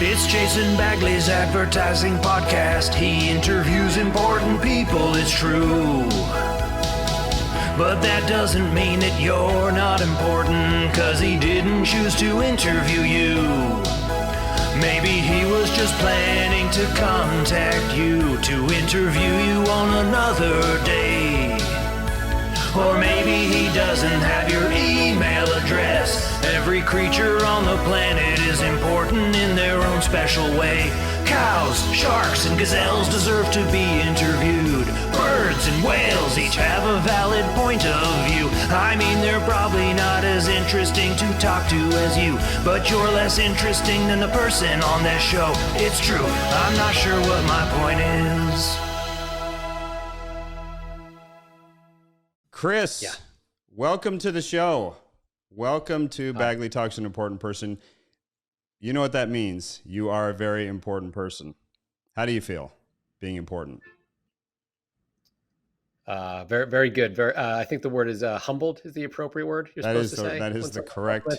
It's Jason Bagley's advertising podcast. He interviews important people, it's true. But that doesn't mean that you're not important, 'cause he didn't choose to interview you. Maybe he was just planning to contact you to interview you on another day. Or maybe he doesn't have your email address. Every creature on the planet is important in their own special way. Cows, sharks, and gazelles deserve to be interviewed. Birds and whales each have a valid point of view. I mean, they're probably not as interesting to talk to as you, but you're less interesting than the person on this show. It's true, I'm not sure what my point is. Chris, welcome to the show. Welcome to Bagley Talks to an Important Person. You know what that means. You are a very important person. How do you feel being important? Very, very good. I think the word is humbled is the appropriate word you're supposed to say. That is the correct. So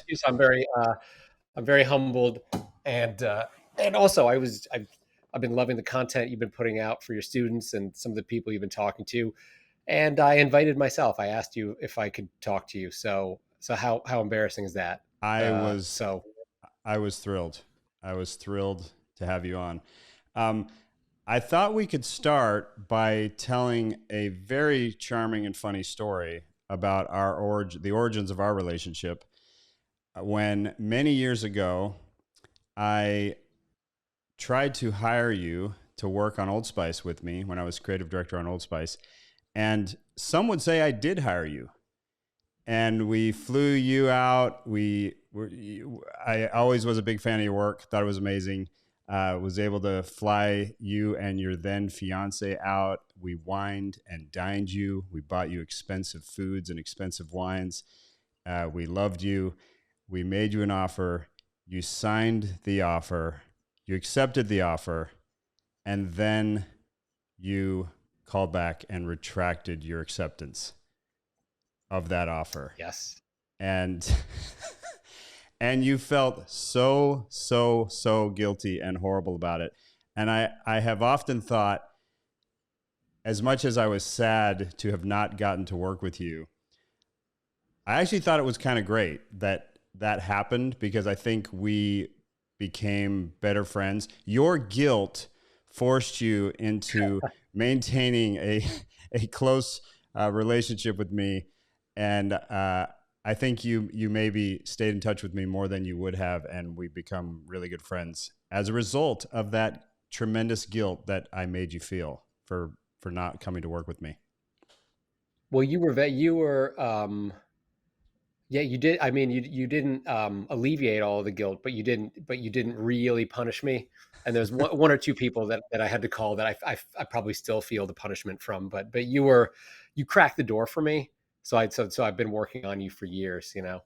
I'm very humbled, and also I've been loving the content you've been putting out for your students and some of the people you've been talking to. And I invited myself. I asked you if I could talk to you. So how embarrassing is that? I was thrilled. I was thrilled to have you on. I thought we could start by telling a very charming and funny story about the origins of our relationship. When many years ago, I tried to hire you to work on Old Spice with me when I was creative director on Old Spice. And some would say I did hire you, and we flew you out. I always was a big fan of your work. Thought it was amazing. Was able to fly you and your then fiance out. We wined and dined you. We bought you expensive foods and expensive wines. We loved you. We made you an offer. You signed the offer. You accepted the offer, and then you called back and retracted your acceptance of that offer. Yes. And you felt so guilty and horrible about it. And I have often thought, as much as I was sad to have not gotten to work with you, I actually thought it was kind of great that happened, because I think we became better friends. Your guilt forced you into maintaining a close relationship with me, and I think you maybe stayed in touch with me more than you would have, and we become really good friends as a result of that tremendous guilt that I made you feel for not coming to work with me. Well, you did. I mean, you didn't alleviate all of the guilt, but you didn't really punish me. And there's one or two people that I had to call that I probably still feel the punishment from, but you cracked the door for me. So I've been working on you for years, you know.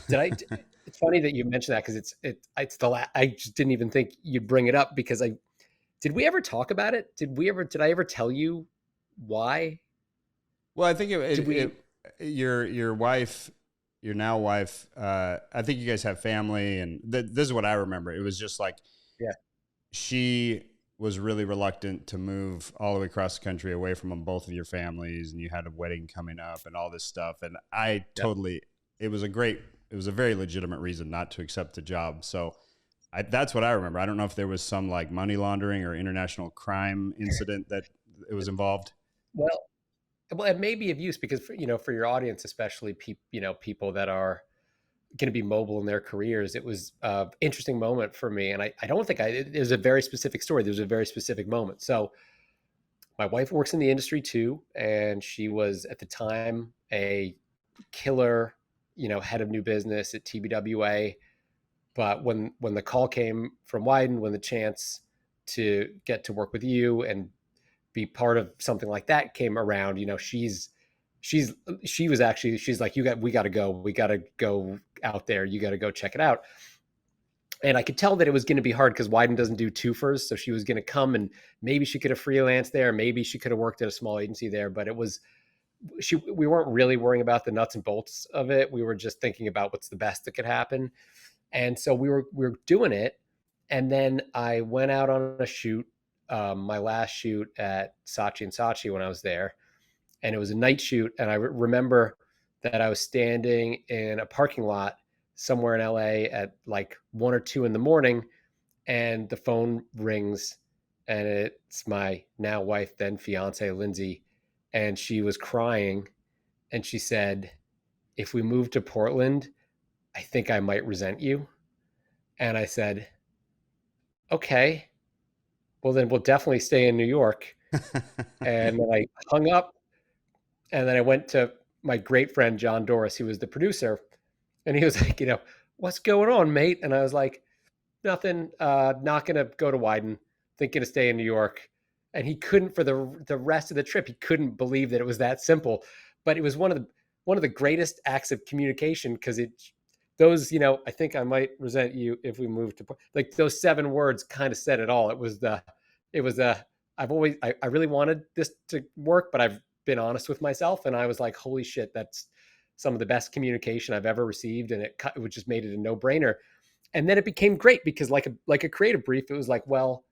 It's funny that you mentioned that, because I just didn't even think you'd bring it up, because did we ever talk about it? Did I ever tell you why? Well, I think your wife, your now wife, I think you guys have family, and this is what I remember. It was just like, she was really reluctant to move all the way across the country away from both of your families, and you had a wedding coming up and all this stuff. And it was a very legitimate reason not to accept the job. So that's what I remember. I don't know if there was some like money laundering or international crime incident that it was involved. Well, it may be of use, because for your audience, especially people that are going to be mobile in their careers, it was an interesting moment for me. And I don't think it was a very specific story. There was a very specific moment. So my wife works in the industry too, and she was at the time a killer, head of new business at TBWA. But when the call came from Wyden, when the chance to get to work with you and be part of something like that came around, she's like, we got to go out there. You got to go check it out. And I could tell that it was going to be hard, because Wyden doesn't do twofers. So she was going to come, and maybe she could have freelanced there. Maybe she could have worked at a small agency there, but we weren't really worrying about the nuts and bolts of it. We were just thinking about what's the best that could happen. And so we were doing it. And then I went out on a shoot, my last shoot at Saatchi and Saatchi when I was there, and it was a night shoot. And I remember that I was standing in a parking lot somewhere in LA at like 1 or 2 in the morning, and the phone rings, and it's my now wife, then fiance, Lindsay, and she was crying, and she said, "If we move to Portland, I think I might resent you." And I said, "Okay, well then we'll definitely stay in New York." And then I hung up, and then I went to my great friend John Doris, who was the producer, and he was like, "What's going on, mate?" And I was like, "Nothing. Not gonna go to Wyden. Thinking to stay in New York." And he couldn't, for the rest of the trip, he couldn't believe that it was that simple. But it was one of the greatest acts of communication, because those, I think I might resent you if we moved to, like, those 7 words kind of said it all. It was I really wanted this to work, but I've been honest with myself, and I was like, holy shit, that's some of the best communication I've ever received, and it just made it a no brainer. And then it became great, because like a creative brief, it was like, well,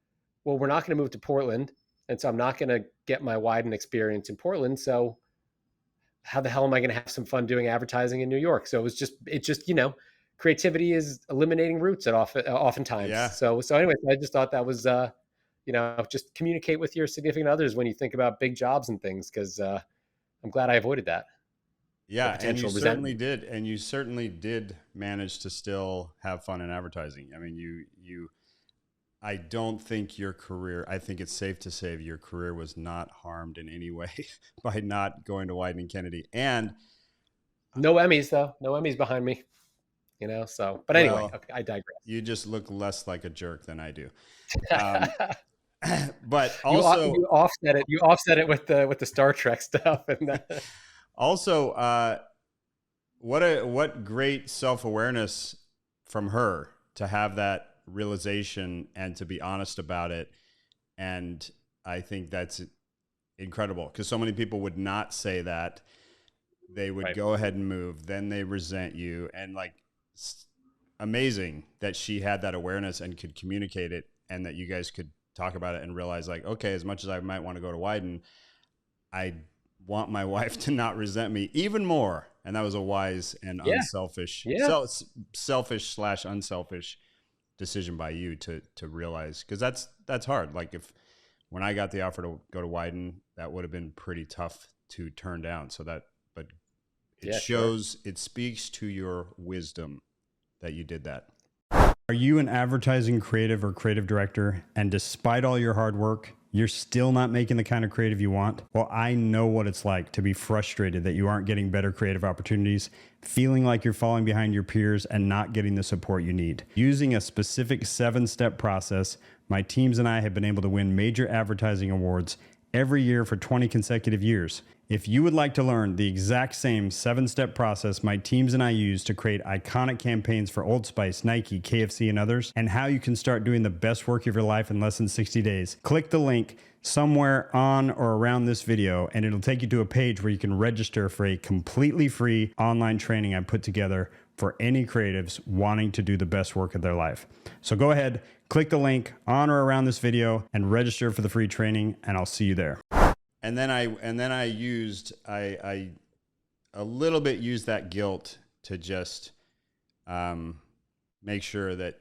we're not going to move to Portland, and so I'm not going to get my Wyden experience in Portland. So how the hell am I going to have some fun doing advertising in New York? So it just creativity is eliminating roots at oftentimes. Yeah. So anyways, I just thought that was just communicate with your significant others when you think about big jobs and things, because I'm glad I avoided that. Yeah, and you certainly resentment. did, and you certainly did manage to still have fun in advertising. I mean, I don't think your career, I think it's safe to say your career was not harmed in any way by not going to Wieden and Kennedy. And No Emmys though. No Emmys behind me. So, but anyway, well, okay, I digress. you just look less like a jerk than I do. Um, but you also, you offset it. You offset it with the Star Trek stuff, and also, what great self-awareness from her to have that realization and to be honest about it. And I think that's incredible, because so many people would not say that. They would right. go ahead and move, then they resent you. And like, amazing that she had that awareness and could communicate it, and that you guys could talk about it and realize, like, okay, as much as I might want to go to Wyden, I want my wife to not resent me even more. And that was a wise and unselfish, selfish/unselfish decision by you to realize, because that's hard. Like, when I got the offer to go to Wyden, that would have been pretty tough to turn down. But it shows, it speaks to your wisdom that you did that. Are you an advertising creative or creative director, and despite all your hard work, you're still not making the kind of creative you want? Well, I know what it's like to be frustrated that you aren't getting better creative opportunities, feeling like you're falling behind your peers and not getting the support you need. Using a specific 7-step process, my teams and I have been able to win major advertising awards every year for 20 consecutive years. If you would like to learn the exact same 7-step process my teams and I use to create iconic campaigns for Old Spice, Nike, KFC, and others, and how you can start doing the best work of your life in less than 60 days, click the link somewhere on or around this video, and it'll take you to a page where you can register for a completely free online training I put together for any creatives wanting to do the best work of their life. So go ahead, click the link on or around this video and register for the free training, and I'll see you there. And then I used a little bit used that guilt to just make sure that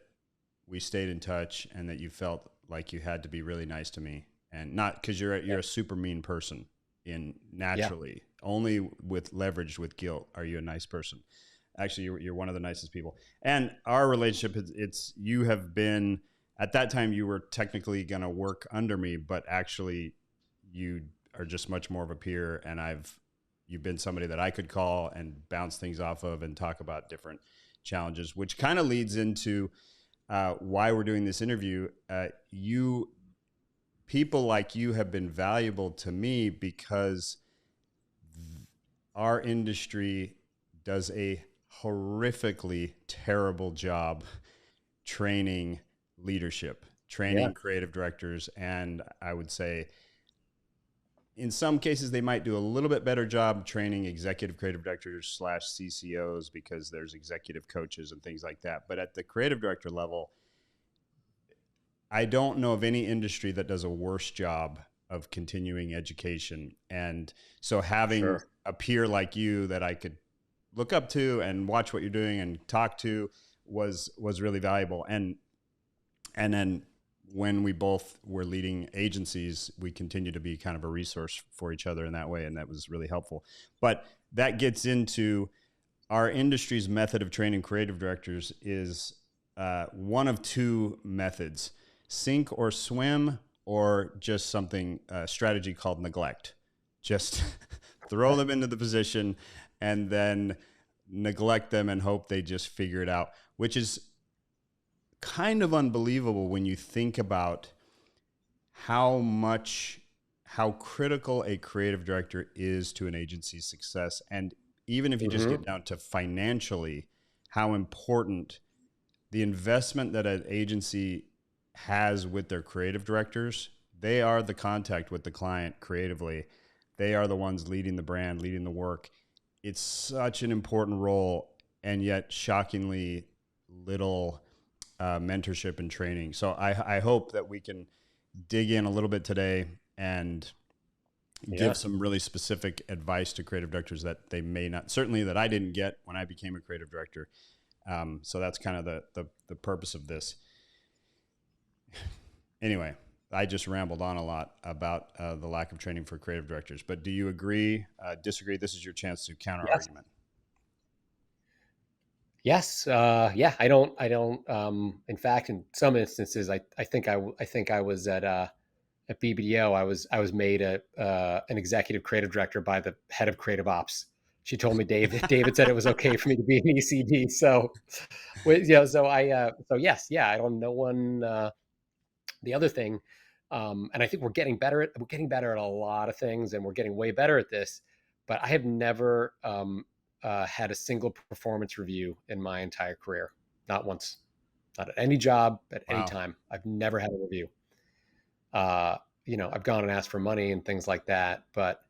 we stayed in touch, and that you felt like you had to be really nice to me, and not because you're a super mean person naturally. Only with leveraged with guilt are you a nice person. Actually, you're one of the nicest people. And our relationship, you have been, at that time you were technically going to work under me, but actually you are just much more of a peer, and you've been somebody that I could call and bounce things off of and talk about different challenges, which kind of leads into why we're doing this interview. People like you have been valuable to me, because our industry does a horrifically terrible job training leadership, training creative directors. And I would say in some cases they might do a little bit better job training executive creative directors / CCOs, because there's executive coaches and things like that. But at the creative director level, I don't know of any industry that does a worse job of continuing education. And so having Sure. a peer like you that I could look up to and watch what you're doing and talk to was really valuable. And then when we both were leading agencies, we continue to be kind of a resource for each other in that way. And that was really helpful. But that gets into our industry's method of training creative directors is one of two methods: sink or swim, or just something, strategy called neglect. Just throw them into the position and then neglect them and hope they just figure it out, which is kind of unbelievable when you think about how critical a creative director is to an agency's success. And even if you just get down to financially, how important the investment that an agency has with their creative directors. They are the contact with the client creatively. They are the ones leading the brand, leading the work. It's such an important role, and yet shockingly little mentorship and training. So I hope that we can dig in a little bit today and give some really specific advice to creative directors that they may not, certainly that I didn't get when I became a creative director. So that's kind of the purpose of this. Anyway, I just rambled on a lot about the lack of training for creative directors, but do you agree, disagree? This is your chance to counter argument. Yes. Yeah, I don't, in fact, in some instances, I think I was at BBDO. I was made an executive creative director by the head of creative ops. She told me David said it was okay for me to be an ECD. So, so yes, yeah, I don't know one, the other thing, and I think we're getting better at a lot of things, and we're getting way better at this. But I have never had a single performance review in my entire career, not once, not at any job, at any time. I've never had a review. I've gone and asked for money and things like that. But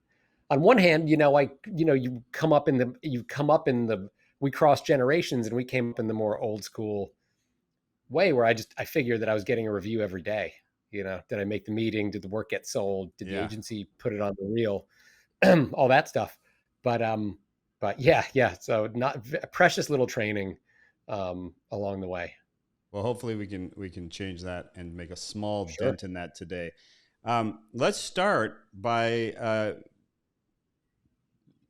on one hand, you come up in the we crossed generations, and we came up in the more old school way where I figured that I was getting a review every day. Did I make the meeting? Did the work get sold? Did the agency put it on the reel? All that stuff. But yeah. So not precious little training along the way. Well, hopefully we can change that and make a small dent in that today. Let's start by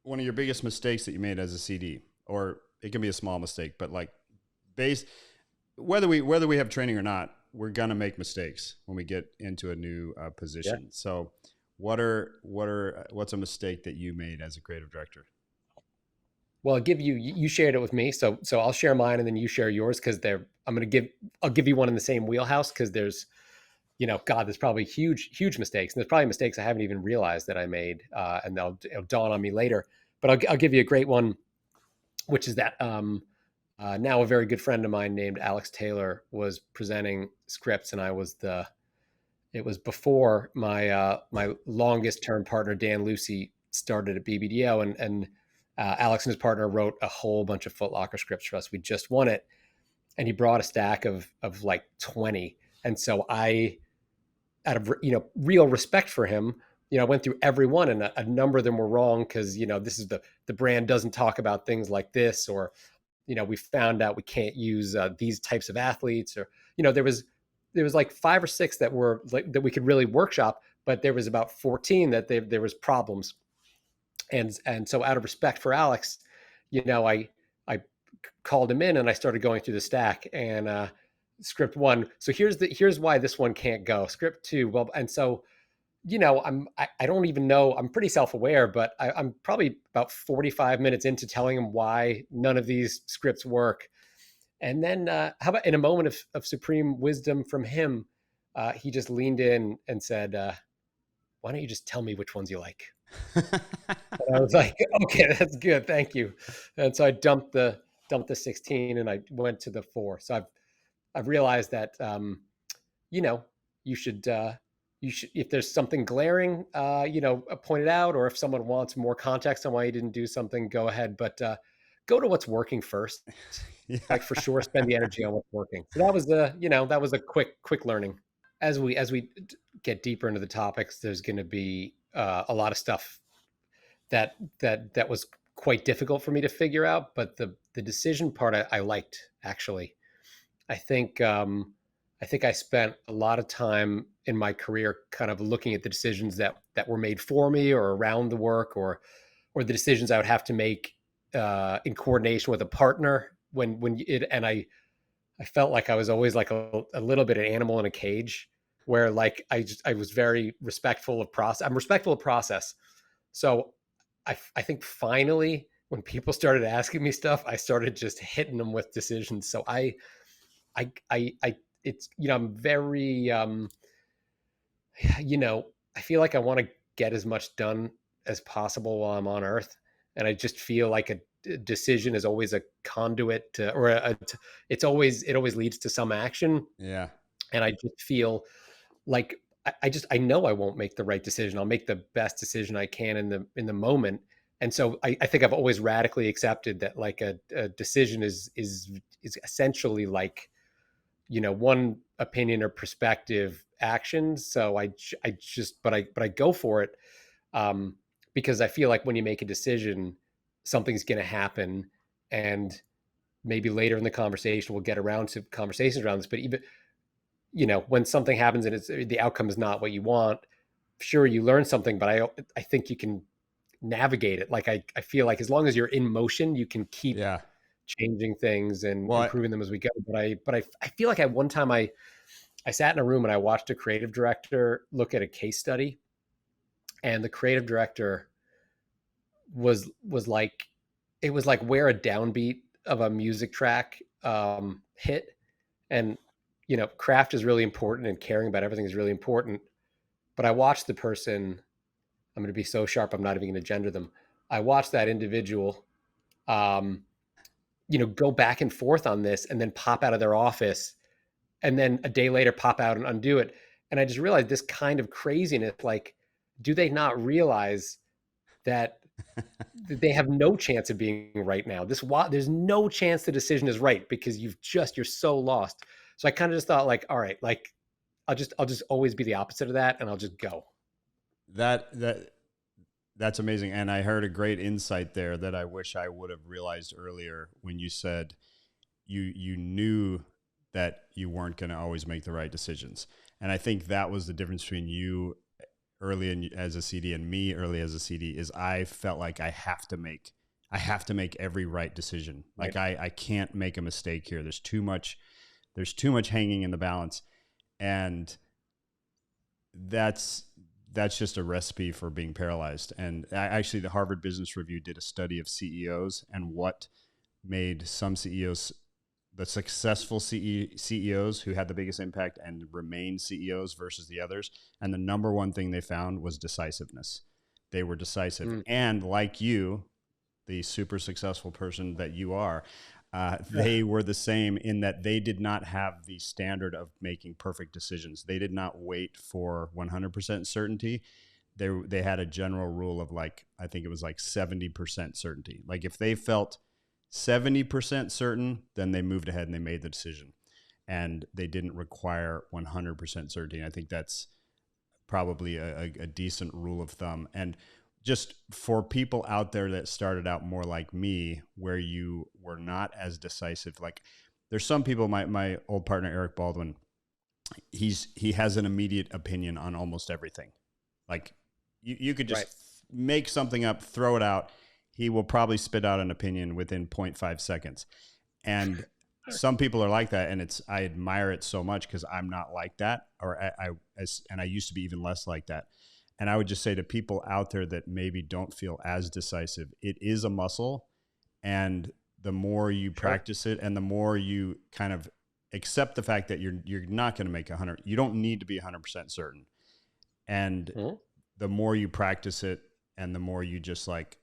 one of your biggest mistakes that you made as a CD, or it can be a small mistake, but like whether we have training or not, we're gonna make mistakes when we get into a new position. Yeah. So, what's a mistake that you made as a creative director? Well, you shared it with me, so I'll share mine and then you share yours, because I'll give you one in the same wheelhouse, because there's probably huge mistakes, and there's probably mistakes I haven't even realized that I made, and it'll dawn on me later. But I'll give you a great one, which is that now a very good friend of mine named Alex Taylor was presenting scripts, and it was before my my longest term partner Dan Lucy started at BBDO, and Alex and his partner wrote a whole bunch of Foot Locker scripts for us. We just won it, and he brought a stack of like 20, and so I, out of real respect for him, I went through every one, and a number of them were wrong, because this is the brand doesn't talk about things like this, or we found out we can't use these types of athletes, or there was like 5 or 6 that were like that we could really workshop, but there was about 14 that there was problems, and so out of respect for Alex, I called him in and I started going through the stack, and script 1. So here's why this one can't go. Script 2. Well, and so I don't even know. I'm pretty self-aware, but I'm probably about 45 minutes into telling him why none of these scripts work. And then how about in a moment of supreme wisdom from him, he just leaned in and said, why don't you just tell me which ones you like? And I was like, okay, that's good. Thank you. And so I dumped the 16 and I went to the 4. So I've realized that, you should, if there's something glaring, point it out, or if someone wants more context on why you didn't do something, go ahead. But go to what's working first. Yeah. Like, for sure, spend the energy on what's working. So that was a quick learning. as we get deeper into the topics, there's going to be a lot of stuff that was quite difficult for me to figure out. But the decision part I liked actually. I think I think I spent a lot of time in my career kind of looking at the decisions that were made for me or around the work, or the decisions I would have to make in coordination with a partner when it and I felt like I was always like a little bit an animal in a cage where like I was very respectful of process. I'm respectful of process. So I think finally when people started asking me stuff, I started just hitting them with decisions. So I it's, I'm very, I feel like I want to get as much done as possible while I'm on earth. And I just feel like a decision is always a conduit to, or it always leads to some action. Yeah. And I just feel like I know I won't make the right decision. I'll make the best decision I can in the moment. And so I think I've always radically accepted that like a decision is essentially like, one opinion or perspective action. So I go for it, because I feel like when you make a decision, something's going to happen, and maybe later in the conversation we'll get around to conversations around this. But even when something happens and the outcome is not what you want, sure you learn something, but I think you can navigate it. Like I feel like as long as you're in motion, you can keep Yeah. changing things and Well, improving them as we go. But I feel like one time I sat in a room and I watched a creative director look at a case study, and the creative director was like, it was like where a downbeat of a music track hit. And craft is really important and caring about everything is really important. But I watched the person, I'm going to be so sharp, I'm not even going to gender them. I watched that individual go back and forth on this and then pop out of their office and then a day later pop out and undo it. And I just realized this kind of craziness, like, do they not realize that they have no chance of being right now? There's no chance the decision is right because you're so lost. So I kind of just thought like, all right, like I'll just always be the opposite of that. And I'll just go. That's amazing. And I heard a great insight there that I wish I would have realized earlier when you said you knew that you weren't going to always make the right decisions. And I think that was the difference between you early as a CD and me early as a CD is I felt like I have to make every right decision. Like I can't make a mistake here. There's too much hanging in the balance. And that's just a recipe for being paralyzed. And actually the Harvard Business Review did a study of CEOs and what made some CEOs, the successful CEOs who had the biggest impact and remained CEOs versus the others. And the number one thing they found was decisiveness. They were decisive. And like you, the super successful person that you are, they were the same in that they did not have the standard of making perfect decisions. They did not wait for 100% certainty. They had a general rule of like, I think it was like 70% certainty. Like if they felt 70% certain, then they moved ahead and they made the decision. And they didn't require 100% certainty. And I think that's probably a decent rule of thumb. And just for people out there that started out more like me, where you were not as decisive, like there's some people, my old partner, Eric Baldwin, he has an immediate opinion on almost everything. Like you could just make something up, throw it out. He will probably spit out an opinion within 0.5 seconds. And some people are like that. And I admire it so much because I'm not like that, and I used to be even less like that. And I would just say to people out there that maybe don't feel as decisive, it is a muscle. And the more you practice it and the more you kind of accept the fact that you're not going to make 100, you don't need to be 100% certain. And the more you practice it and the more you just like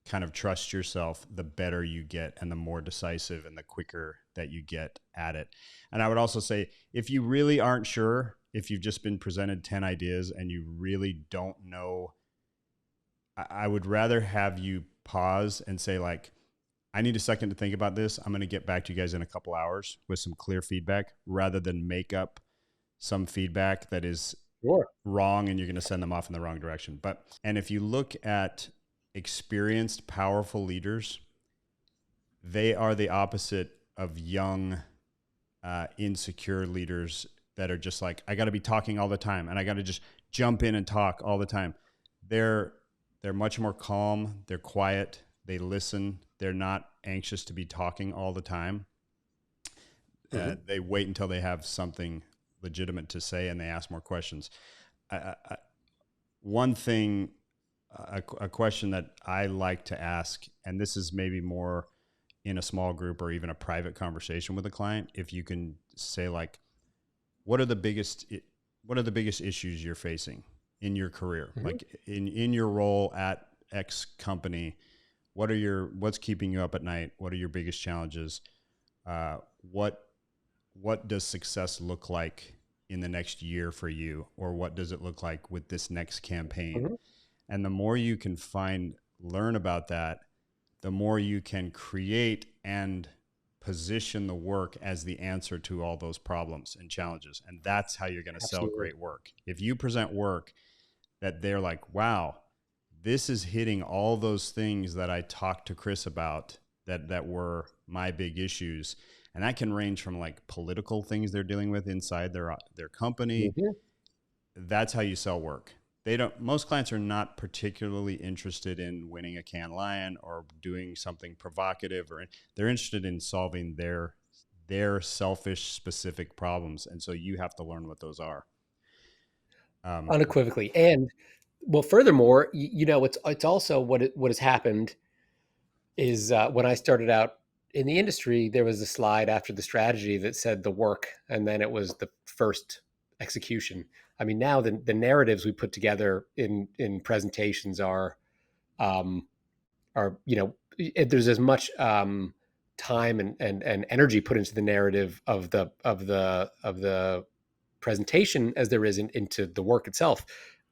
kind of trust yourself, the better you get and the more decisive and the quicker that you get at it. And I would also say, if you really aren't sure, if you've just been presented 10 ideas and you really don't know, I would rather have you pause and say like, I need a second to think about this. I'm going to get back to you guys in a couple hours with some clear feedback rather than make up some feedback that is Sure. wrong, and you're going to send them off in the wrong direction. And if you look at experienced, powerful leaders, they are the opposite of young, insecure leaders that are just like, I got to be talking all the time and I got to just jump in and talk all the time. They're much more calm. They're quiet. They listen. They're not anxious to be talking all the time. They wait until they have something legitimate to say and they ask more questions. One thing, a question that I like to ask, and this is maybe more in a small group or even a private conversation with a client, if you can say like, what are the biggest issues you're facing in your career? Like in your role at X company, what's keeping you up at night? What are your biggest challenges? What does success look like in the next year for you? Or what does it look like with this next campaign? And the more you can learn about that, the more you can create and position the work as the answer to all those problems and challenges. And that's how you're going to sell great work. If you present work that they're like, wow, this is hitting all those things that I talked to Chris about that were my big issues. And that can range from like political things they're dealing with inside their company. That's how you sell work. Most clients are not particularly interested in winning a Cannes Lion or doing something provocative, or they're interested in solving their selfish specific problems. And so you have to learn what those are. Unequivocally. And well, furthermore, it's also what has happened is when I started out in the industry, there was a slide after the strategy that said the work, and then it was the first execution. I mean, now the narratives we put together in presentations are there's as much time and energy put into the narrative of the presentation as there is into the work itself,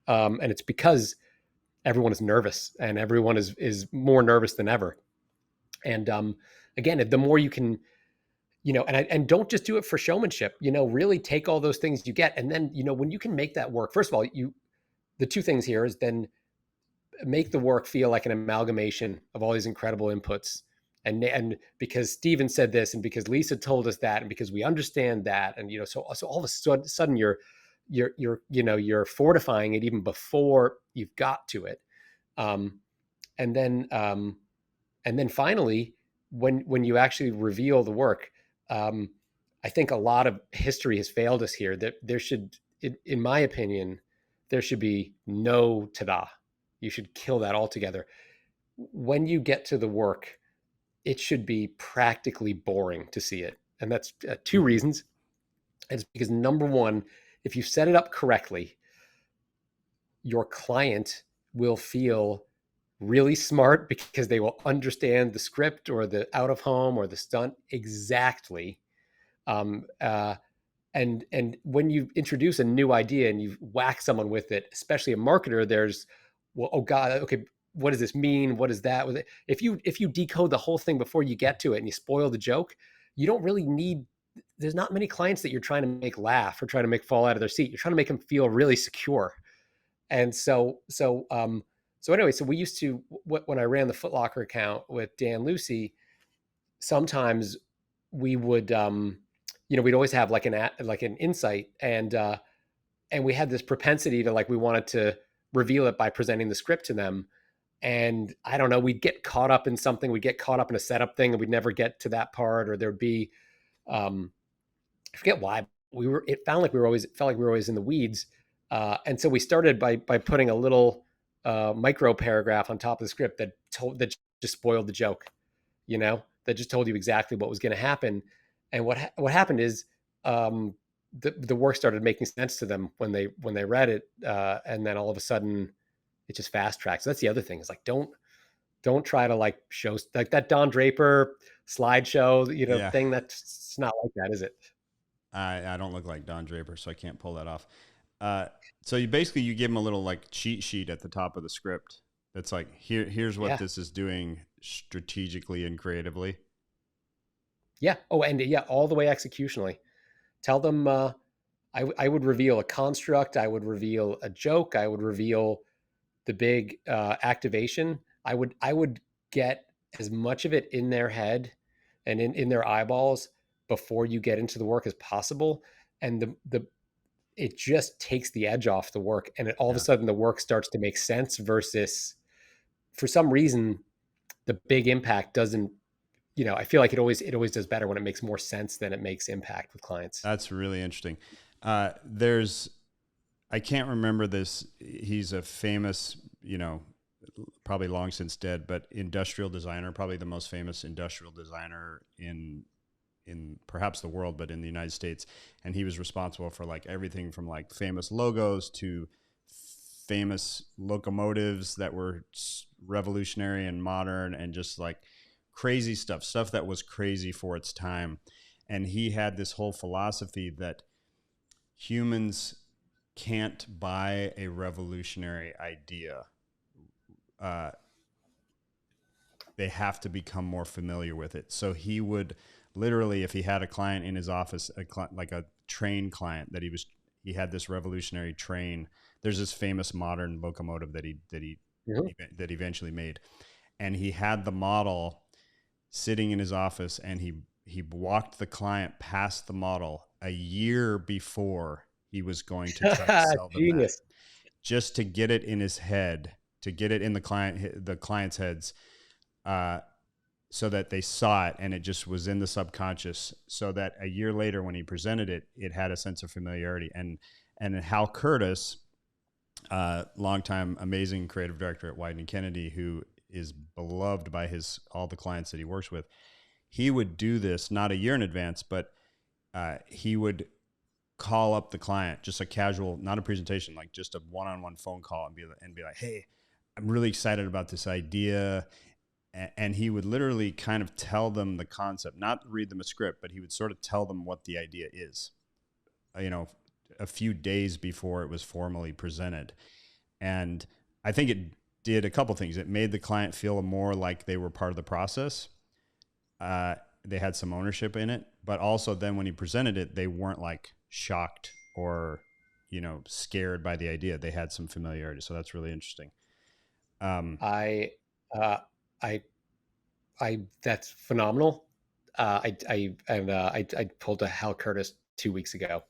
and it's because everyone is nervous, and everyone is more nervous than ever. And again, the more you can, and don't just do it for showmanship, really take all those things you get. And then, when you can make that work, first of all, the two things here is then make the work feel like an amalgamation of all these incredible inputs. And because Steven said this, and because Lisa told us that, and because we understand that, and, so all of a sudden you're fortifying it even before you've got to it. And then finally, when you actually reveal the work, I think a lot of history has failed us here. That there should, in my opinion, there should be no ta-da. You should kill that altogether. When you get to the work, it should be practically boring to see it. And that's two reasons. It's because, number one, if you set it up correctly, your client will feel really smart because they will understand the script or the out of home or the stunt exactly. And when you introduce a new idea and you whack someone with it, especially a marketer, there's, well, oh God, okay, what does this mean? What is that? If you decode the whole thing before you get to it and you spoil the joke, you don't really need, there's not many clients that you're trying to make laugh or trying to make fall out of their seat. You're trying to make them feel really secure. And so anyway, so we used to, when I ran the Foot Locker account with Dan Lucy, sometimes we would, we'd always have like an insight, and we had this propensity to, like, we wanted to reveal it by presenting the script to them. And I don't know, we'd get caught up in something. We'd get caught up in a setup thing and we'd never get to that part, or there'd be, I forget why it felt like we were always in the weeds. And so we started by putting a little micro paragraph on top of the script that just spoiled the joke, that just told you exactly what was going to happen. And what happened is, the work started making sense to them when they read it. And then all of a sudden it just fast tracks. So that's the other thing, is like, don't try to like show like that Don Draper slideshow, thing. That's not like that, is it? I don't look like Don Draper, so I can't pull that off. So you give them a little like cheat sheet at the top of the script. That's like, here's what this is doing strategically and creatively. Yeah. Oh, and all the way executionally. Tell them, I would reveal a construct. I would reveal a joke. I would reveal the big activation. I would get as much of it in their head and in their eyeballs before you get into the work as possible. And the it just takes the edge off the work, and all of a Yeah. sudden the work starts to make sense versus for some reason the big impact doesn't. I feel like it always does better when it makes more sense than it makes impact with clients. That's really interesting. I can't remember this. He's a famous, probably long since dead, but industrial designer, probably the most famous industrial designer in perhaps the world, but in the United States. And he was responsible for like everything from like famous logos to famous locomotives that were revolutionary and modern, and just like crazy stuff that was crazy for its time. And he had this whole philosophy that humans can't buy a revolutionary idea. They have to become more familiar with it. So he would literally, if he had a client in his office, like a train client that he had this revolutionary train. There's this famous modern locomotive that he that eventually made, and he had the model sitting in his office, and he walked the client past the model a year before he was going to try to sell them that, just to get it in his head, to get it in the client's heads, so that they saw it and it just was in the subconscious, so that a year later when he presented it, it had a sense of familiarity. And Hal Curtis, longtime amazing creative director at Wieden & Kennedy, who is beloved by all the clients that he works with, he would do this not a year in advance, but he would call up the client, just a casual, not a presentation, like just a one-on-one phone call, and be like, hey, I'm really excited about this idea. And he would literally kind of tell them the concept, not read them a script, but he would sort of tell them what the idea is, a few days before it was formally presented. And I think it did a couple things. It made the client feel more like they were part of the process. They had some ownership in it, but also then when he presented it, they weren't like shocked or, scared by the idea. They had some familiarity. So that's really interesting. That's phenomenal. I pulled a Hal Curtis 2 weeks ago,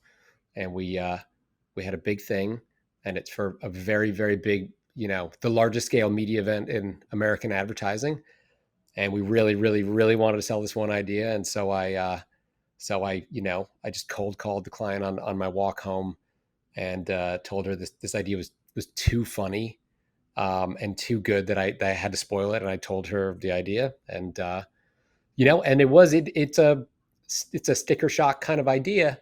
and we had a big thing, and it's for a very, very big, the largest scale media event in American advertising. And we really, really, really wanted to sell this one idea. And so I just cold called the client on my walk home, and told her this idea was too funny and too good that I had to spoil it. And I told her the idea, and and it's a sticker shock kind of idea,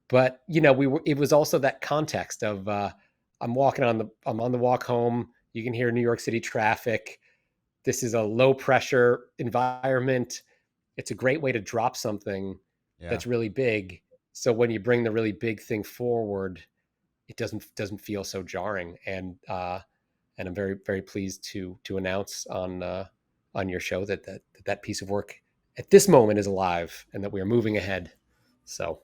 but it was also that context of I'm on the walk home. You can hear New York City traffic. This is a low pressure environment. It's a great way to drop something that's really big. So when you bring the really big thing forward, it doesn't feel so jarring. And I'm very, very pleased to announce on your show that piece of work at this moment is alive and that we are moving ahead. So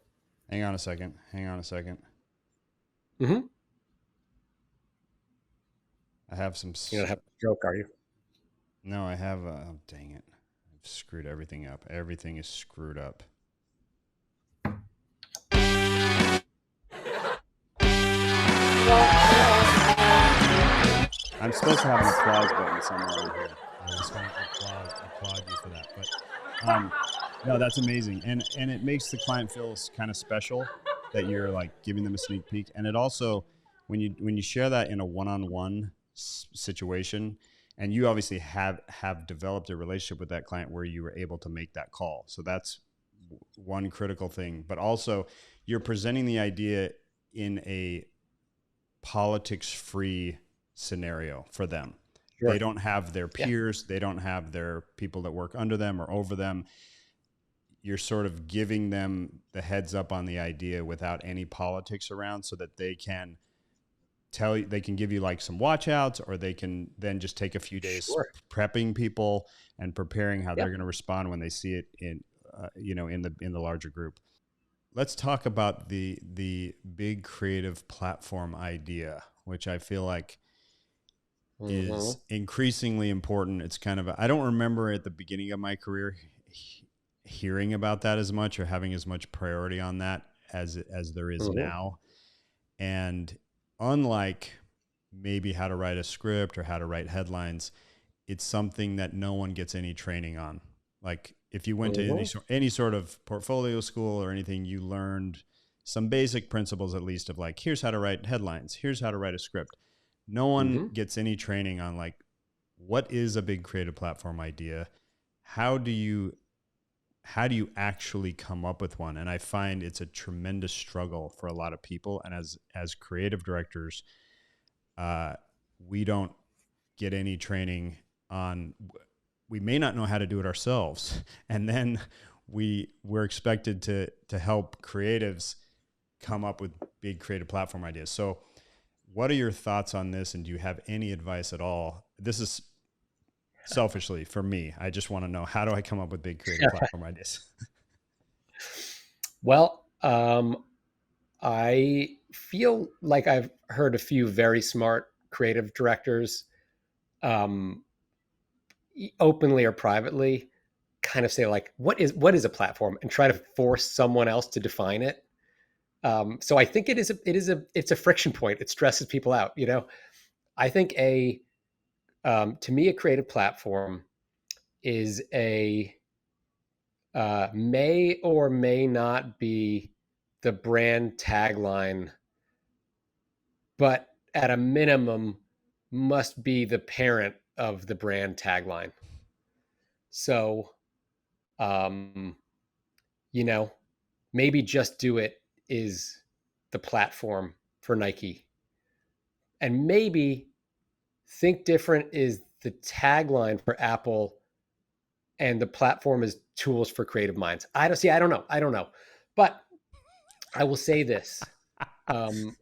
hang on a second. Mm-hmm. I have some. You don't have a joke, are you? No, I have. Oh, dang it! I've screwed everything up. Everything is screwed up. I'm supposed to have an applause button somewhere on here. I was going to applaud you for that. But no, that's amazing, and it makes the client feel kind of special that you're like giving them a sneak peek, and it also when you share that in a one-on-one situation, and you obviously have developed a relationship with that client where you were able to make that call. So that's one critical thing. But also you're presenting the idea in a politics-free scenario for them. Sure. They don't have their peers. Yeah. They don't have their people that work under them or over them. You're sort of giving them the heads up on the idea without any politics around, so that they can tell you, they can give you like some watch outs, or they can then just take a few days prepping people and preparing how they're going to respond when they see it in the larger group. let's talk about the big creative platform idea, which I feel like is increasingly important. It's kind of I don't remember at the beginning of my career hearing about that as much or having as much priority on that as there is now. And unlike maybe how to write a script or how to write headlines, it's something that no one gets any training on. Like if you went to any sort of portfolio school or anything, you learned some basic principles at least of like, here's how to write headlines, here's how to write a script. No one gets any training on like, what is a big creative platform idea? How do you actually come up with one? And I find it's a tremendous struggle for a lot of people. And as creative directors, we don't get any training on, we may not know how to do it ourselves. And then we're expected to help creatives come up with big creative platform ideas. So what are your thoughts on this? And do you have any advice at all? This is selfishly for me. I just want to know, how do I come up with big creative platform ideas? Well, I feel like I've heard a few very smart creative directors, openly or privately, kind of say like, what is a platform, and try to force someone else to define it. So I think it's a friction point. It stresses people out. You know, I think to me, a creative platform is may or may not be the brand tagline, but at a minimum must be the parent of the brand tagline. So, maybe Just Do It is the platform for Nike, and maybe Think Different is the tagline for Apple, and the platform is Tools for Creative Minds. I don't know, but I will say this. I'm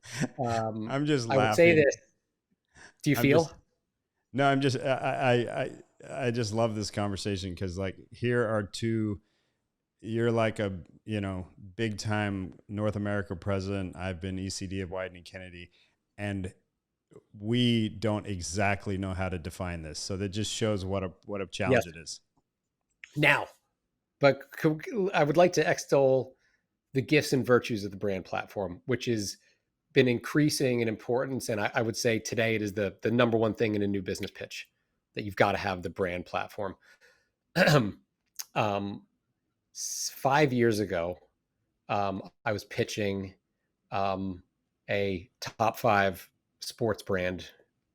just laughing. I would say this. Do you feel? I just love this conversation because like here are two, you're like a, big time North America president. I've been ECD of Wieden+Kennedy, and we don't exactly know how to define this. So that just shows what a challenge it is. Now, but I would like to extol the gifts and virtues of the brand platform, which has been increasing in importance. And I would say today it is the number one thing in a new business pitch, that you've got to have the brand platform. 5 years ago, I was pitching a top 5 sports brand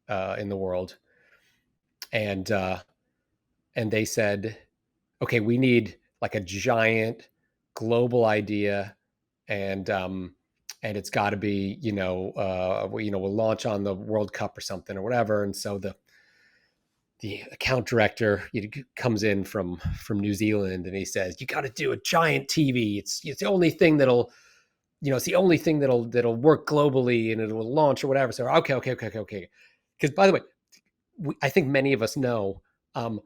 in the world, and they said, okay, we need like a giant global idea, and it's got to be we'll launch on the World Cup or something or whatever. And so the account director comes in from New Zealand, and he says, you got to do a giant TV. It's the only thing that'll work globally, and it will launch or whatever. So okay. Because by the way, I think many of us know,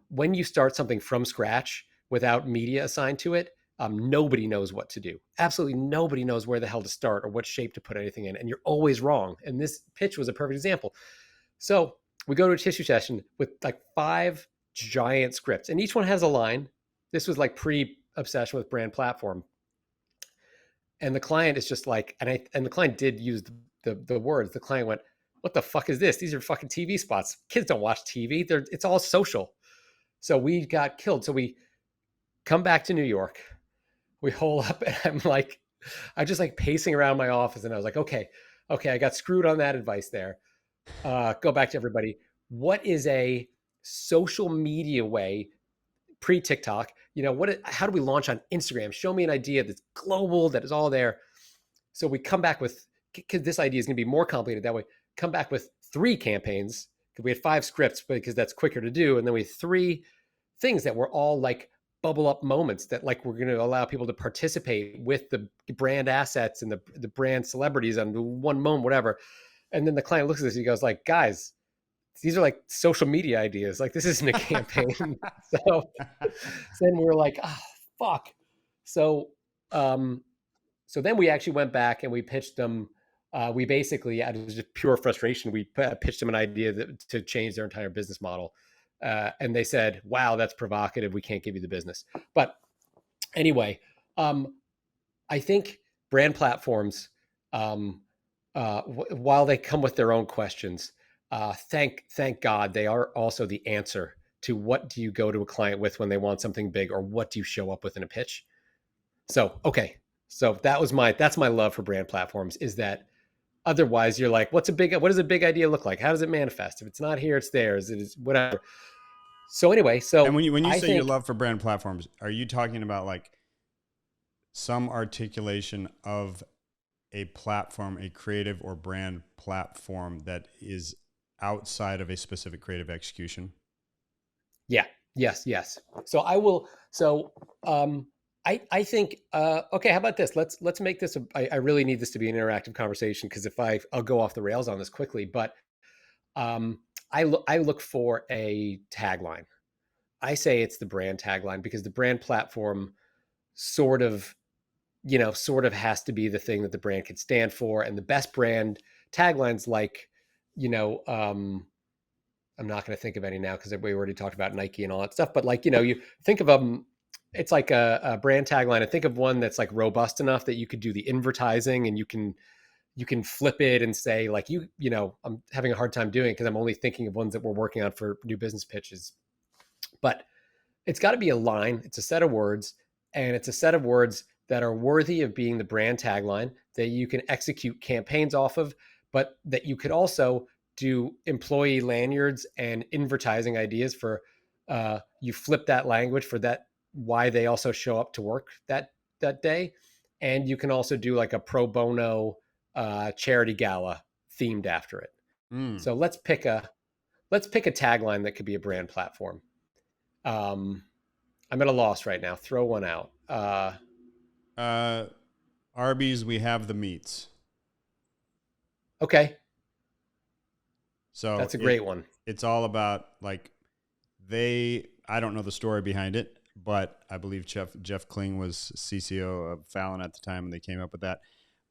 when you start something from scratch without media assigned to it, nobody knows what to do. Absolutely nobody knows where the hell to start or what shape to put anything in. And you're always wrong. And this pitch was a perfect example. So we go to a tissue session with like 5 giant scripts, and each one has a line. This was like pre-obsession with brand platform. And the client is just like, and the client did use the words. The client went, what the fuck is this? These are fucking TV spots. Kids don't watch TV. It's all social. So we got killed. So we come back to New York. We hole up, and I'm just like pacing around my office, and I was like, okay, I got screwed on that advice there. Go back to everybody. What is a social media way, pre-TikTok? How do we launch on Instagram? Show me an idea that's global, that is all there. So we come back with, because this idea is going to be more complicated that way, come back with 3 campaigns, because we had 5 scripts, because that's quicker to do. And then we had 3 things that were all like bubble up moments that like we're going to allow people to participate with the brand assets and the brand celebrities on one moment, whatever. And then the client looks at this, he goes like, guys, these are like social media ideas. Like, this isn't a campaign. So then we were like, oh, fuck. So so then we actually went back and we pitched them. We basically, out of just pure frustration, we pitched them an idea to change their entire business model. And they said, wow, that's provocative. We can't give you the business. But anyway, I think brand platforms, while they come with their own questions, thank God they are also the answer to what do you go to a client with when they want something big, or what do you show up with in a pitch. So, okay. So that's my love for brand platforms, is that otherwise you're like, what does a big idea look like? How does it manifest? If it's not here, it's there. It is whatever. So anyway, and when you say your love for brand platforms, are you talking about like some articulation of a platform, a creative or brand platform that is outside of a specific creative execution? Yeah. Yes. So I think, okay, how about this? Let's make this, I really need this to be an interactive conversation, because I'll go off the rails on this quickly, but I look for a tagline. I say it's the brand tagline, because the brand platform sort of has to be the thing that the brand can stand for. And the best brand taglines, like, I'm not going to think of any now because we already talked about Nike and all that stuff, but like, you think of it's like a brand tagline, and think of one that's like robust enough that you could do the advertising, and you can flip it and say like, I'm having a hard time doing it because I'm only thinking of ones that we're working on for new business pitches. But it's got to be a line. It's a set of words, and it's a set of words that are worthy of being the brand tagline that you can execute campaigns off of, but that you could also do employee lanyards and advertising ideas for. You flip that language for that, why they also show up to work that day. And you can also do like a pro bono charity gala themed after it. So let's pick a tagline that could be a brand platform. I'm at a loss right now. Throw one out. Arby's, we have the meats. Okay. So that's a great one. It's all about like I don't know the story behind it, but I believe Jeff Kling was CCO of Fallon at the time, and they came up with that.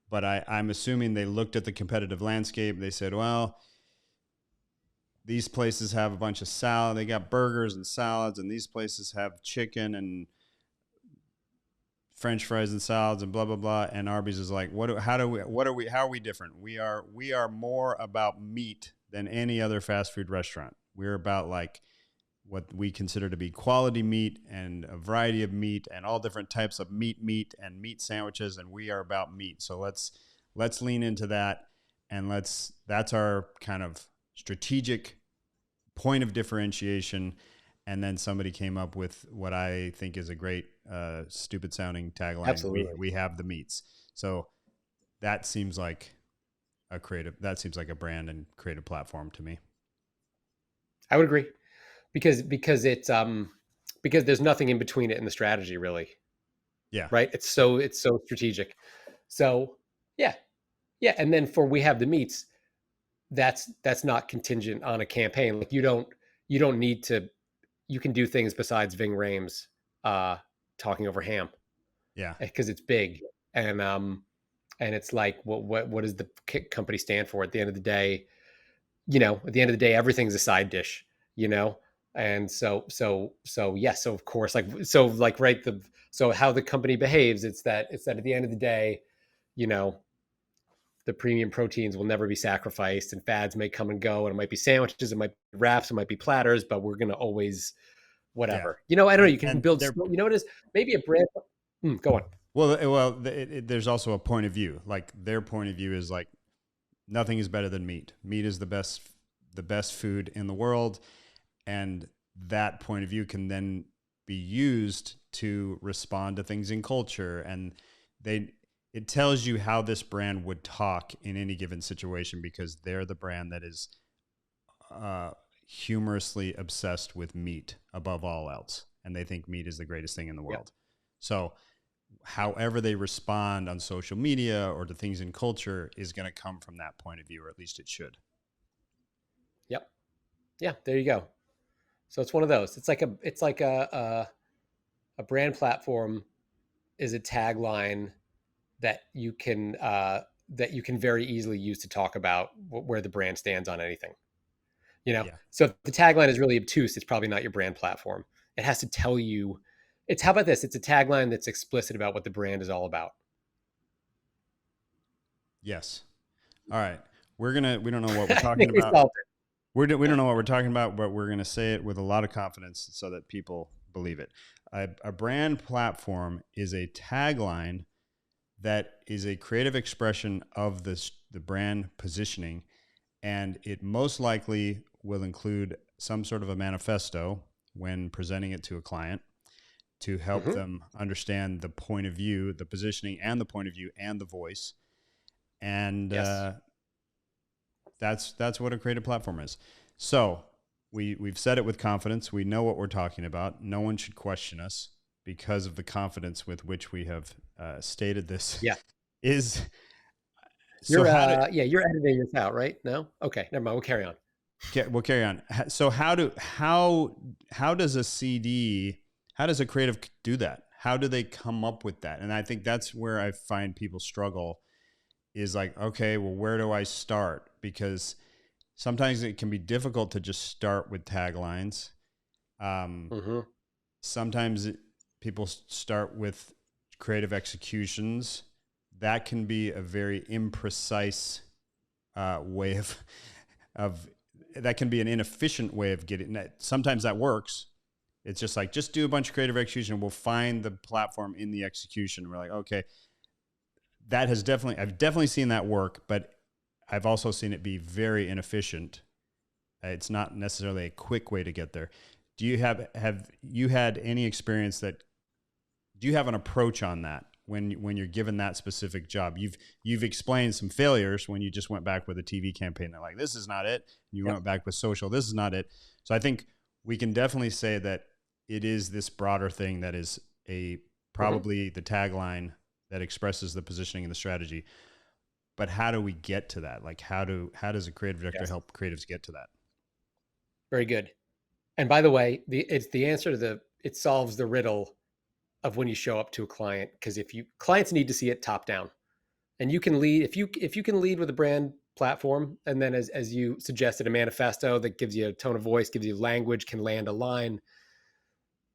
But I'm assuming they looked at the competitive landscape. They said, well, these places have a bunch of salad. They got burgers and salads, and these places have chicken and French fries and salads and blah, blah, blah. And Arby's is like, how are we different? We are more about meat than any other fast food restaurant. We're about like what we consider to be quality meat and a variety of meat and all different types of meat and meat sandwiches. And we are about meat. So let's lean into that. And that's our kind of strategic point of differentiation. And then somebody came up with what I think is a great, stupid sounding tagline. Absolutely. We have the meats. So that seems like a brand and creative platform to me. I would agree, because it's because there's nothing in between it in the strategy, really. Yeah. Right. It's so strategic. So yeah. And then for we have the meats, that's not contingent on a campaign. Like you don't need to. You can do things besides Ving Rhames talking over ham. Yeah. Because it's big, and it's like, what does the company stand for? At the end of the day, everything's a side dish, and so yes, so of course, right, so how the company behaves, it's that at the end of the day, the premium proteins will never be sacrificed, and fads may come and go, and it might be sandwiches, it might be wraps, it might be platters, but we're going to always whatever. Yeah. I don't know, you can build, it is maybe a brand. Go on. Well, there's also a point of view. Like their point of view is like, nothing is better than meat. Meat is the best food in the world. And that point of view can then be used to respond to things in culture. And it tells you how this brand would talk in any given situation, because they're the brand that is humorously obsessed with meat above all else. And they think meat is the greatest thing in the world. Yep. So however they respond on social media or to things in culture is going to come from that point of view, or at least it should. Yep. Yeah, there you go. So it's one of those. It's like a brand platform is a tagline that you can very easily use to talk about where the brand stands on anything. Yeah. So if the tagline is really obtuse, it's probably not your brand platform. It has to tell you. How about this? It's a tagline that's explicit about what the brand is all about. Yes. All right. We don't know what we're I talking think we about. solved it. We don't know what we're talking about, but we're going to say it with a lot of confidence so that people believe it. A brand platform is a tagline that is a creative expression of the brand positioning, and it most likely will include some sort of a manifesto when presenting it to a client to help them understand the point of view, the positioning and the point of view and the voice. And Yes. that's what a creative platform is. So we've said it with confidence. We know what we're talking about. No one should question us because of the confidence with which we have stated this. Yeah. So you're editing this out, right? No? Okay, never mind. We'll carry on. we'll carry on. So how does a creative do that? How do they come up with that? And I think that's where I find people struggle is like, okay, well, where do I start? Because sometimes it can be difficult to just start with taglines. Sometimes people start with creative executions. That can be a very imprecise way of that can be an inefficient way of getting that. Sometimes that works. It's just like, just do a bunch of creative execution. We'll find the platform in the execution. We're like, okay, I've definitely seen that work, but I've also seen it be very inefficient. It's not necessarily a quick way to get there. Do you have you had any experience do you have an approach on that when you're given that specific job? You've explained some failures when you just went back with a TV campaign. They're like, this is not it. And you went back with social. This is not it. So I think we can definitely say that it is this broader thing that is probably the tagline that expresses the positioning and the strategy. But how do we get to that? Like, how does a creative director help creatives get to that? Very good. And by the way, the answer to it solves the riddle of when you show up to a client, because clients need to see it top down, and you can lead if you can lead with a brand platform, and then as you suggested, a manifesto that gives you a tone of voice, gives you language, can land a line.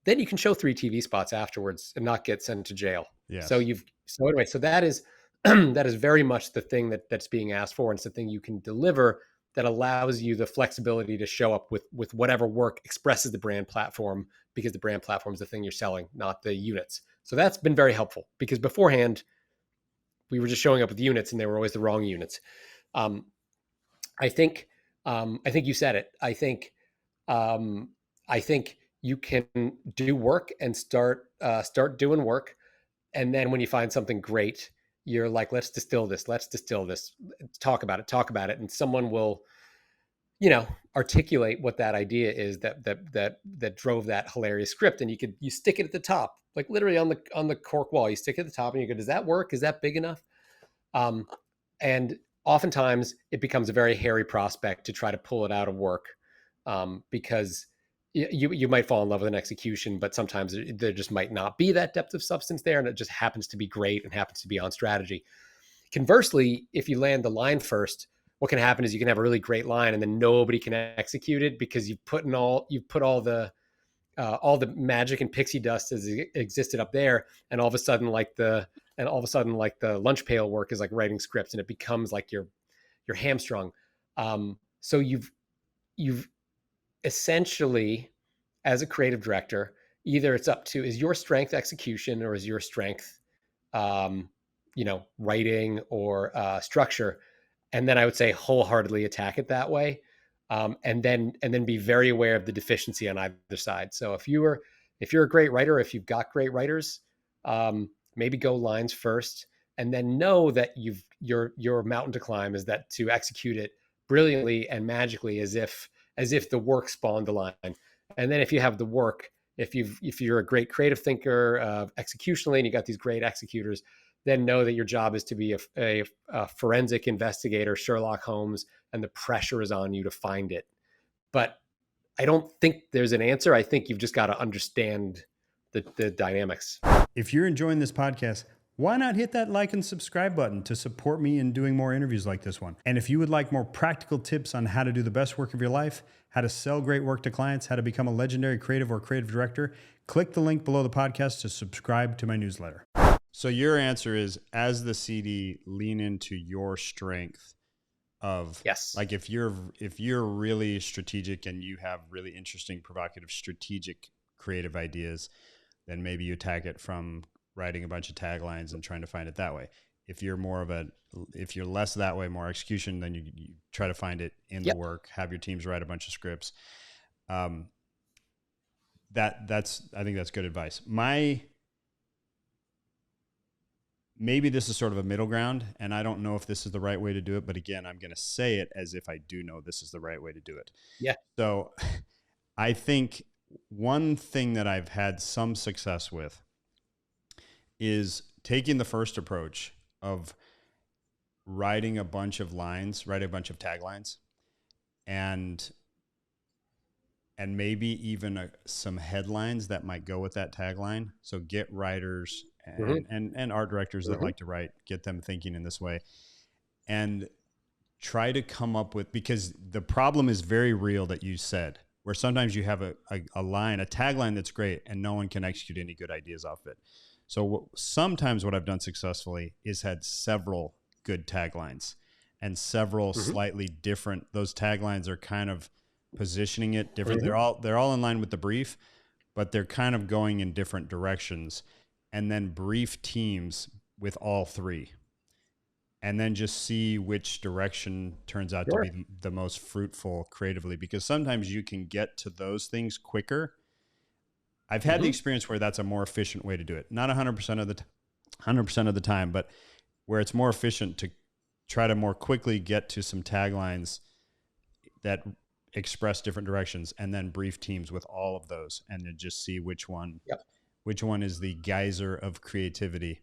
Then you can show 3 TV spots afterwards and not get sent to jail. Yes. So that is that is very much the thing that's being asked for, and it's the thing you can deliver that allows you the flexibility to show up with whatever work expresses the brand platform, because the brand platform is the thing you're selling, not the units. So that's been very helpful, because beforehand we were just showing up with units and they were always the wrong units. I think you said it. I think you can do work and start doing work. And then when you find something great, you're like, let's distill this, talk about it. And someone will, articulate what that idea is that drove that hilarious script. And you stick it at the top, like literally on the cork wall, you stick it at the top and you go, does that work? Is that big enough? And oftentimes it becomes a very hairy prospect to try to pull it out of work, because you might fall in love with an execution, but sometimes there just might not be that depth of substance there, and it just happens to be great and happens to be on strategy. Conversely, if you land the line first, what can happen is you can have a really great line and then nobody can execute it, because you've put all the magic and pixie dust as existed up there, and all of a sudden like the lunch pail work is like writing scripts, and it becomes like you're hamstrung. So you've essentially, as a creative director, either it's up to, is your strength execution, or is your strength, writing or structure? And then I would say wholeheartedly attack it that way. And then be very aware of the deficiency on either side. So if you're a great writer, if you've got great writers, maybe go lines first, and then know that your mountain to climb is that to execute it brilliantly and magically as if the work spawned the line. And then if you have the work, if you're a great creative thinker, executionally, and you got these great executors, then know that your job is to be a forensic investigator, Sherlock Holmes, and the pressure is on you to find it. But I don't think there's an answer. I think you've just got to understand the dynamics. If you're enjoying this podcast, why not hit that like and subscribe button to support me in doing more interviews like this one? And if you would like more practical tips on how to do the best work of your life, how to sell great work to clients, how to become a legendary creative or creative director, click the link below the podcast to subscribe to my newsletter. So your answer is, as the CD, lean into your strength of, yes, like if you're really strategic and you have really interesting, provocative, strategic, creative ideas, then maybe you attack it from writing a bunch of taglines and trying to find it that way. If you're less that way, more execution, then you try to find it in the work, have your teams write a bunch of scripts. I think that's good advice. Maybe this is sort of a middle ground, and I don't know if this is the right way to do it, but again, I'm going to say it as if I do know this is the right way to do it. Yeah. So I think one thing that I've had some success with is taking the first approach of writing a bunch of taglines, and maybe even some headlines that might go with that tagline. So get writers and art directors that like to write, get them thinking in this way, and try to come up with, because the problem is very real that you said, where sometimes you have a tagline that's great and no one can execute any good ideas off it. So sometimes what I've done successfully is had several good taglines and several slightly different. Those taglines are kind of positioning it different. They're all in line with the brief, but they're kind of going in different directions, and then brief teams with all three, and then just see which direction turns out to be the most fruitful creatively, because sometimes you can get to those things quicker. I've had the experience where that's a more efficient way to do it. Not 100% of the time, but where it's more efficient to try to more quickly get to some taglines that express different directions, and then brief teams with all of those, and then just see which one is the geyser of creativity.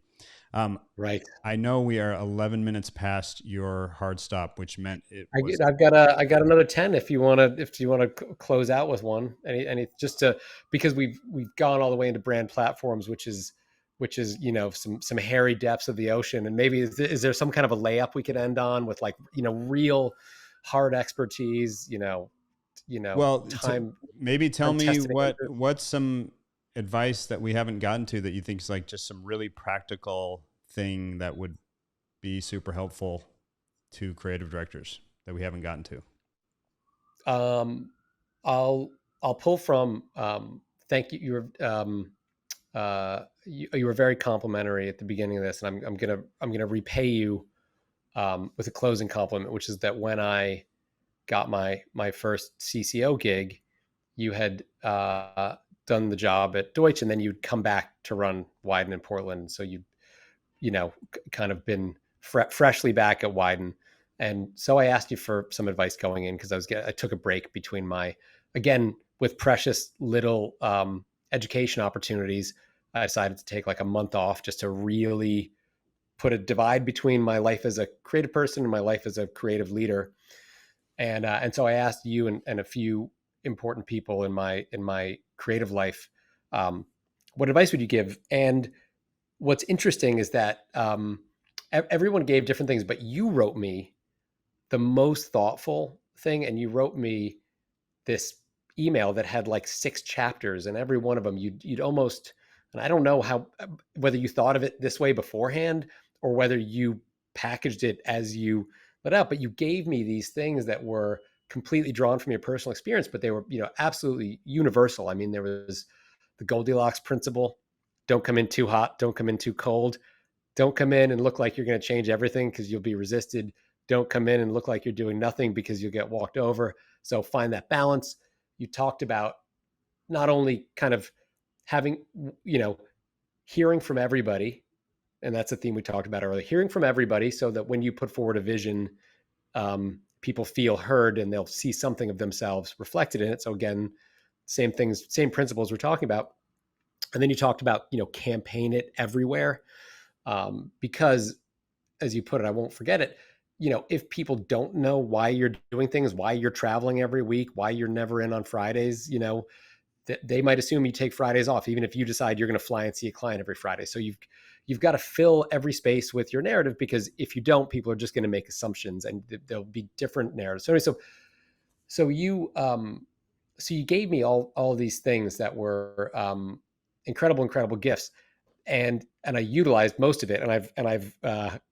Right. I know we are 11 minutes past your hard stop, which meant I got another 10 if you want to close out with one. Any because we've gone all the way into brand platforms, which is some hairy depths of the ocean, and maybe is there some kind of a layup we could end on with, like, real hard expertise, time. Maybe tell me what's some advice that we haven't gotten to that you think is like just some really practical thing that would be super helpful to creative directors that we haven't gotten to. I'll pull from, thank you. You were very complimentary at the beginning of this, and I'm gonna repay you with a closing compliment, which is that when I got my first CCO gig, you had done the job at Deutsch, and then you'd come back to run Wieden in Portland. So you kind of been freshly back at Wieden. And so I asked you for some advice going in, because I took a break between with precious little education opportunities. I decided to take like a month off just to really put a divide between my life as a creative person and my life as a creative leader. And so I asked you and a few important people in my creative life, what advice would you give? And what's interesting is that everyone gave different things, but you wrote me the most thoughtful thing, and you wrote me this email that had like 6 chapters, and every one of them you'd almost, and I don't know whether you thought of it this way beforehand or whether you packaged it as you let out, but you gave me these things that were completely drawn from your personal experience, but they were, absolutely universal. I mean, there was the Goldilocks principle: don't come in too hot, don't come in too cold, don't come in and look like you're going to change everything because you'll be resisted. Don't come in and look like you're doing nothing because you'll get walked over. So find that balance. You talked about not only kind of having, hearing from everybody, and that's a theme we talked about earlier, hearing from everybody, so that when you put forward a vision, people feel heard and they'll see something of themselves reflected in it. So again, same things, same principles we're talking about. And then you talked about, campaign it everywhere. Because as you put it, I won't forget it, if people don't know why you're doing things, why you're traveling every week, why you're never in on Fridays, they might assume you take Fridays off, even if you decide you're going to fly and see a client every Friday. So you've got to fill every space with your narrative, because if you don't, people are just going to make assumptions and there'll be different narratives. So you gave me all these things that were incredible gifts, and I utilized most of it, and I've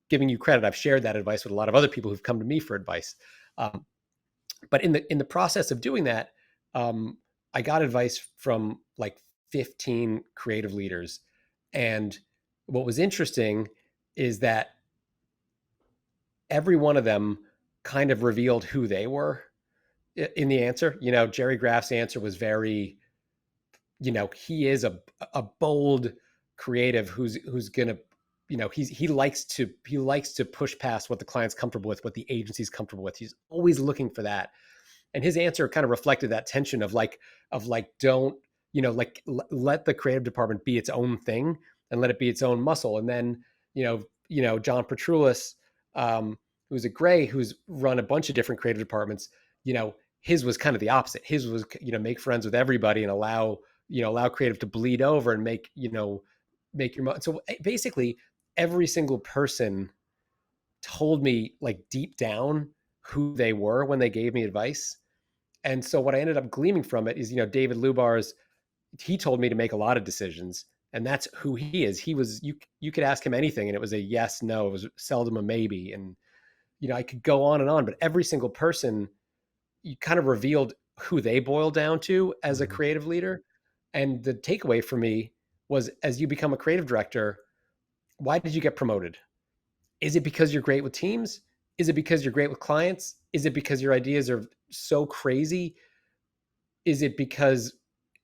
giving you credit. I've shared that advice with a lot of other people who've come to me for advice. But in the process of doing that, I got advice from like 15 creative leaders, and what was interesting is that every one of them kind of revealed who they were in the answer. Jerry Graff's answer was very, he is a bold creative who's gonna, he likes to push past what the client's comfortable with, what the agency's comfortable with. He's always looking for that. And his answer kind of reflected that tension of don't, let the creative department be its own thing and let it be its own muscle. And then, John Petroulis, who's at Gray, who's run a bunch of different creative departments, his was kind of the opposite. His was, make friends with everybody and allow creative to bleed over and make your, so basically every single person told me like deep down who they were when they gave me advice. And so what I ended up gleaming from it is, David Lubar's, he told me to make a lot of decisions, and that's who he is. He was, you could ask him anything and it was a yes, no, it was seldom a maybe. And, I could go on and on, but every single person, you kind of revealed who they boiled down to as a creative leader. And the takeaway for me was, as you become a creative director, why did you get promoted? Is it because you're great with teams? Is it because you're great with clients? Is it because your ideas are so crazy? Is it because,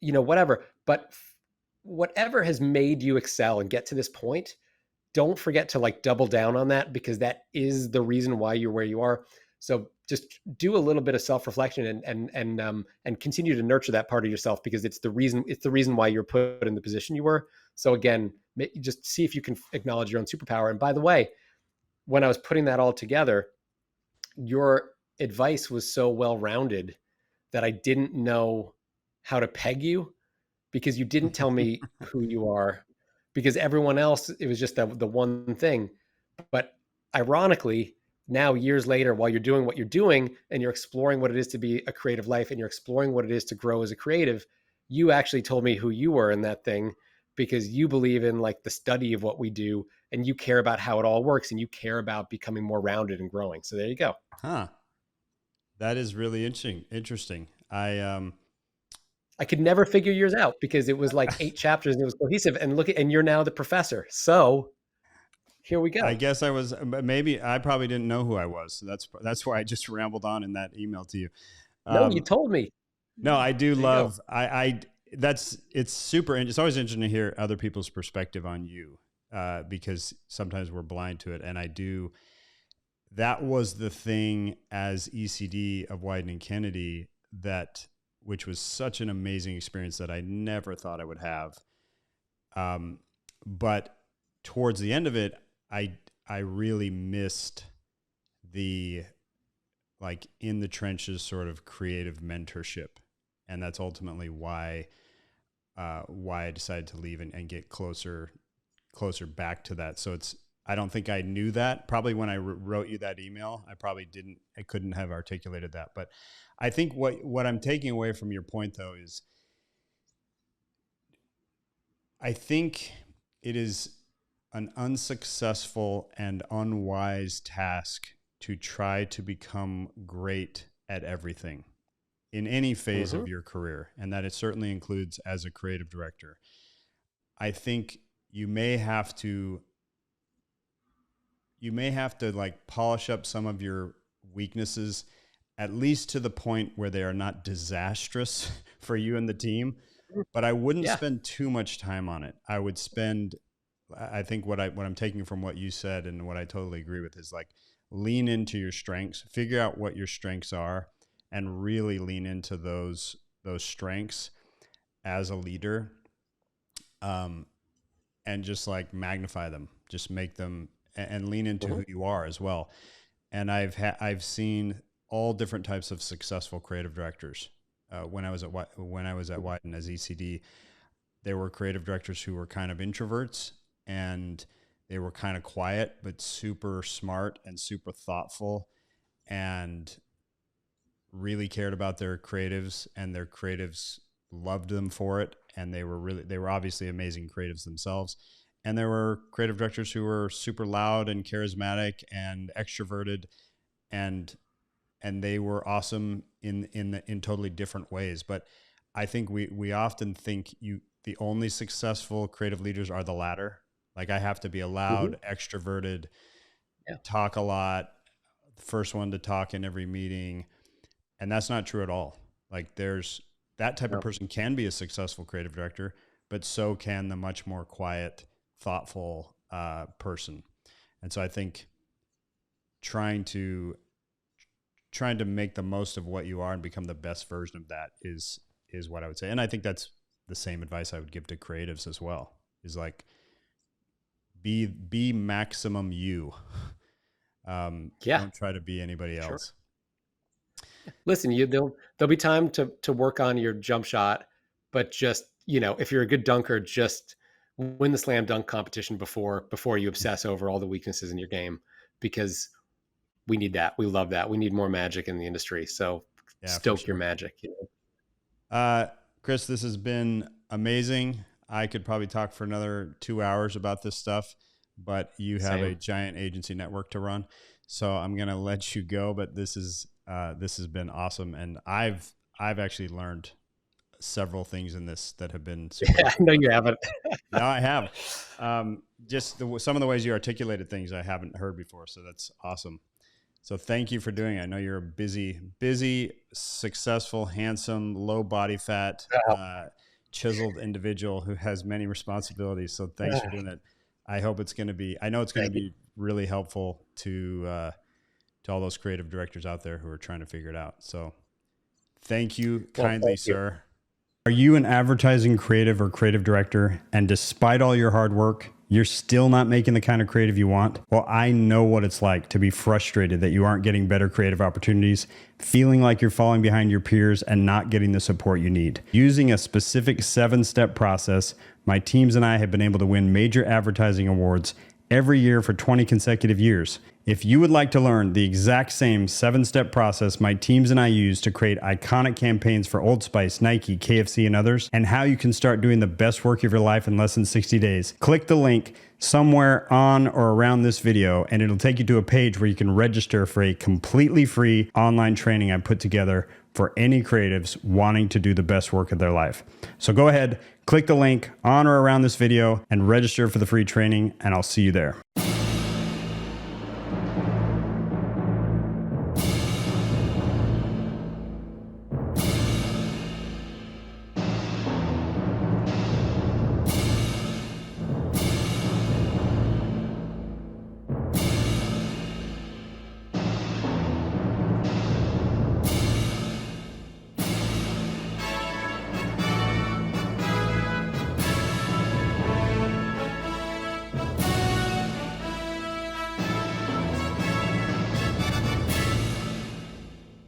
whatever, but whatever has made you excel and get to this point, don't forget to like double down on that, because that is the reason why you're where you are. So just do a little bit of self-reflection and continue to nurture that part of yourself, because it's the reason why you're put in the position you were. So again, just see if you can acknowledge your own superpower. And by the way, when I was putting that all together, your advice was so well-rounded that I didn't know how to peg you, because you didn't tell me who you are, because everyone else, it was just the one thing. But ironically, now years later, while you're doing what you're doing and you're exploring what it is to be a creative life and you're exploring what it is to grow as a creative, you actually told me who you were in that thing, because you believe in like the study of what we do and you care about how it all works and you care about becoming more rounded and growing. So there you go. Huh. That is really interesting. I could never figure yours out because it was like 8 chapters and it was cohesive, and you're now the professor. So here we go. I guess I probably didn't know who I was. So that's why I just rambled on in that email to you. No, you told me. No, I do love, it's super, it's always interesting to hear other people's perspective on you, because sometimes we're blind to it. And that was the thing as ECD of Wieden & Kennedy, which was such an amazing experience that I never thought I would have. But towards the end of it, I really missed the like in the trenches sort of creative mentorship. And that's ultimately why I decided to leave and get closer back to that. So I don't think I knew that. Probably when I wrote you that email, I couldn't have articulated that. But I think what I'm taking away from your point though is, I think it is an unsuccessful and unwise task to try to become great at everything in any phase of your career. And that it certainly includes as a creative director. I think you may have to like polish up some of your weaknesses, at least to the point where they are not disastrous for you and the team. But I wouldn't spend too much time on it. I think what I'm taking from what you said and what I totally agree with is like lean into your strengths, figure out what your strengths are, and really lean into those strengths as a leader, and just like magnify them, just make them, and lean into who you are as well. And I've seen all different types of successful creative directors. When I was at Wieden as ECD, there were creative directors who were kind of introverts, and they were kind of quiet, but super smart and super thoughtful, and really cared about their creatives, and their creatives loved them for it. And they were obviously amazing creatives themselves. And there were creative directors who were super loud and charismatic and extroverted, and they were awesome in totally different ways. But I think we often think the only successful creative leaders are the latter. Like, I have to be a loud, extroverted, talk a lot, the first one to talk in every meeting. And that's not true at all. Like, that type of person can be a successful creative director, but so can the much more quiet, thoughtful person. And so I think trying to make the most of what you are and become the best version of that is what I would say. And I think that's the same advice I would give to creatives as well, is like, be maximum you. Don't try to be anybody else. Listen, there'll be time to work on your jump shot, but just, if you're a good dunker, just win the slam dunk competition before you obsess over all the weaknesses in your game, because we need that. We love that. We need more magic in the industry. So stoke your magic. Chris, this has been amazing. I could probably talk for another 2 hours about this stuff, but you have a giant agency network to run. So I'm going to let you go, but this has been awesome. And I've actually learned several things in this that have been super. I know you haven't. No, I have. Just some of the ways you articulated things I haven't heard before. So that's awesome. So thank you for doing it. I know you're a busy, successful, handsome, low body fat, chiseled individual who has many responsibilities. So thanks for doing it. I hope it's going to be, I know it's going to be really helpful to all those creative directors out there who are trying to figure it out. So thank you kindly, sir. Are you an advertising creative or creative director, and despite all your hard work, you're still not making the kind of creative you want? Well, I know what it's like to be frustrated that you aren't getting better creative opportunities, feeling like you're falling behind your peers and not getting the support you need. Using a specific 7-step process, my teams and I have been able to win major advertising awards every year for 20 consecutive years. If you would like to learn the exact same 7-step process my teams and I use to create iconic campaigns for Old Spice, Nike, KFC, and others, and how you can start doing the best work of your life in less than 60 days, click the link somewhere on or around this video, and it'll take you to a page where you can register for a completely free online training I put together for any creatives wanting to do the best work of their life. So go ahead, click the link on or around this video and register for the free training, and I'll see you there.